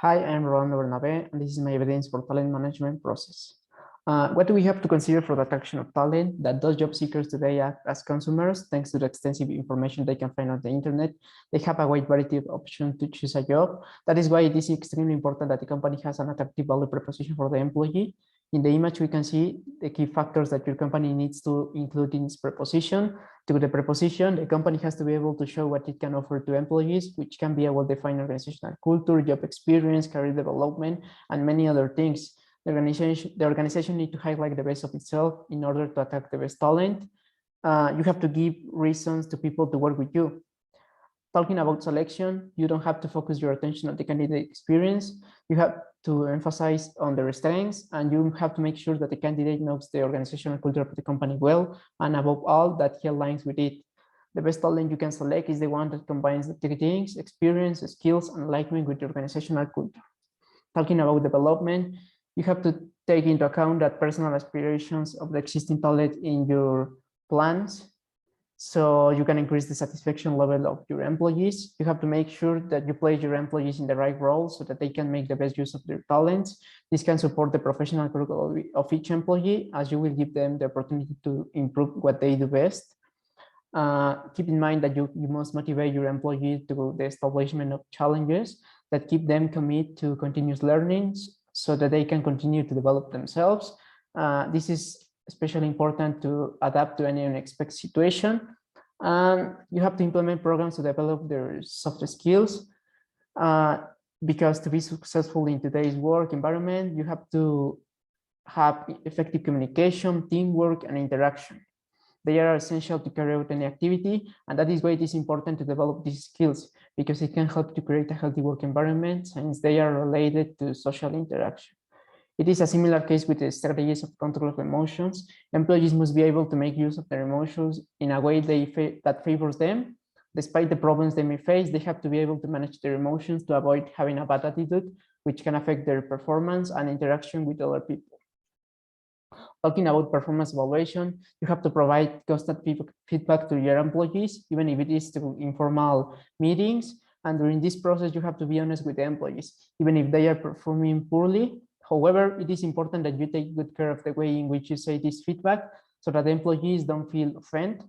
Hi, I'm Rolando Bernabe, and this is my evidence for talent management process. What do we have to consider for the attraction of talent? That those job seekers today act as consumers, thanks to the extensive information they can find on the internet. They have a wide variety of options to choose a job. That is why it is extremely important that the company has an attractive value proposition for the employee. In the image, we can see the key factors that your company needs to include in its proposition. To the proposition, the company has to be able to show what it can offer to employees, which can be a well-defined organizational culture, job experience, career development, and many other things. The organization need to highlight the best of itself in order to attract the best talent. You have to give reasons to people to work with you. Talking about selection, you don't have to focus your attention on the candidate experience. You have to emphasize on their strengths, and you have to make sure that the candidate knows the organizational culture of the company well, and above all, that he aligns with it. The best talent you can select is the one that combines the three things: experience, skills, and alignment with the organizational culture. Talking about development, you have to take into account that personal aspirations of the existing talent in your plans, so you can increase the satisfaction level of your employees. You have to make sure that you place your employees in the right role so that they can make the best use of their talents. This can support the professional growth of each employee, as you will give them the opportunity to improve what they do best. Keep in mind that you must motivate your employees to the establishment of challenges that keep them committed to continuous learning so that they can continue to develop themselves. This is especially important to adapt to any unexpected situation. You have to implement programs to develop their soft skills, because to be successful in today's work environment, you have to have effective communication, teamwork, and interaction. They are essential to carry out any activity, and that is why it is important to develop these skills, because it can help to create a healthy work environment since they are related to social interaction. It is a similar case with the strategies of control of emotions. Employees must be able to make use of their emotions in a way that favors them. Despite the problems they may face, they have to be able to manage their emotions to avoid having a bad attitude, which can affect their performance and interaction with other people. Talking about performance evaluation, you have to provide constant feedback to your employees, even if it is through informal meetings. And during this process, you have to be honest with the employees, even if they are performing poorly. However, it is important that you take good care of the way in which you say this feedback so that the employees don't feel offended.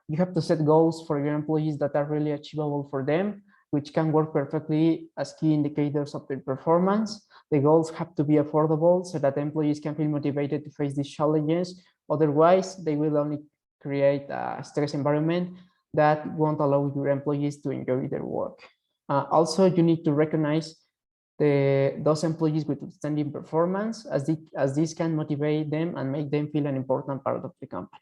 You have to set goals for your employees that are really achievable for them, which can work perfectly as key indicators of their performance. The goals have to be affordable so that employees can feel motivated to face these challenges. Otherwise, they will only create a stress environment that won't allow your employees to enjoy their work. Also, you need to recognize those employees with outstanding performance, as this can motivate them and make them feel an important part of the company.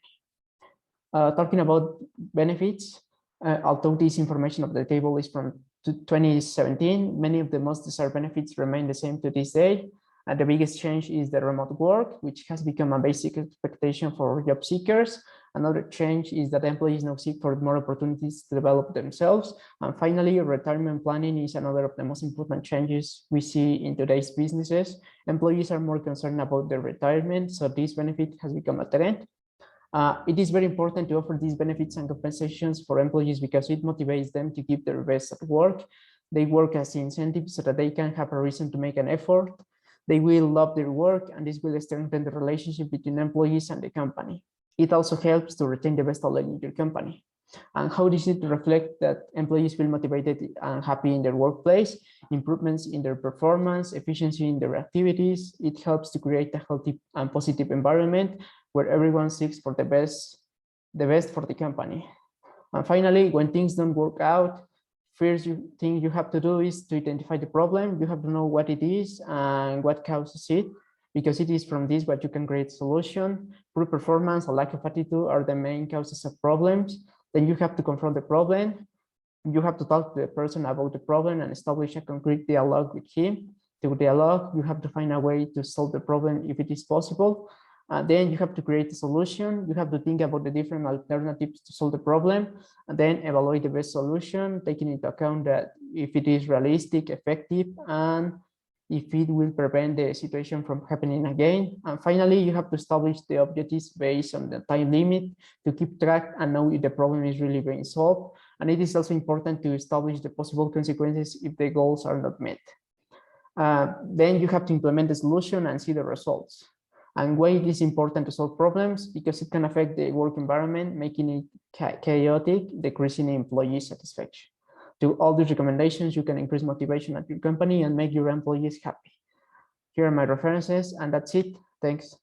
Talking about benefits, although this information of the table is from 2017, many of the most desired benefits remain the same to this day. And the biggest change is the remote work, which has become a basic expectation for job seekers. Another change is that employees now seek for more opportunities to develop themselves. And finally, retirement planning is another of the most important changes we see in today's businesses. Employees are more concerned about their retirement, so this benefit has become a trend. It is very important to offer these benefits and compensations for employees because it motivates them to give their best at work. They work as incentives so that they can have a reason to make an effort. They will love their work, and this will strengthen the relationship between employees and the company. It also helps to retain the best talent in your company. And how does it reflect that employees feel motivated and happy in their workplace? Improvements in their performance, efficiency in their activities. It helps to create a healthy and positive environment where everyone seeks for the best for the company. And finally, when things don't work out, first thing you have to do is to identify the problem. You have to know what it is and what causes it, because it is from this what you can create a solution. Poor performance, a lack of attitude are the main causes of problems. Then you have to confront the problem. You have to talk to the person about the problem and establish a concrete dialogue with him. Through dialogue, you have to find a way to solve the problem if it is possible. Then you have to create a solution. You have to think about the different alternatives to solve the problem, and then evaluate the best solution, taking into account that if it is realistic, effective, and if it will prevent the situation from happening again. And finally, you have to establish the objectives based on the time limit to keep track and know if the problem is really being solved. And it is also important to establish the possible consequences if the goals are not met. Then you have to implement the solution and see the results. And why it is important to solve problems? Because it can affect the work environment, making it chaotic, decreasing employee satisfaction. Do all these recommendations, you can increase motivation at your company and make your employees happy. Here are my references, and that's it. Thanks.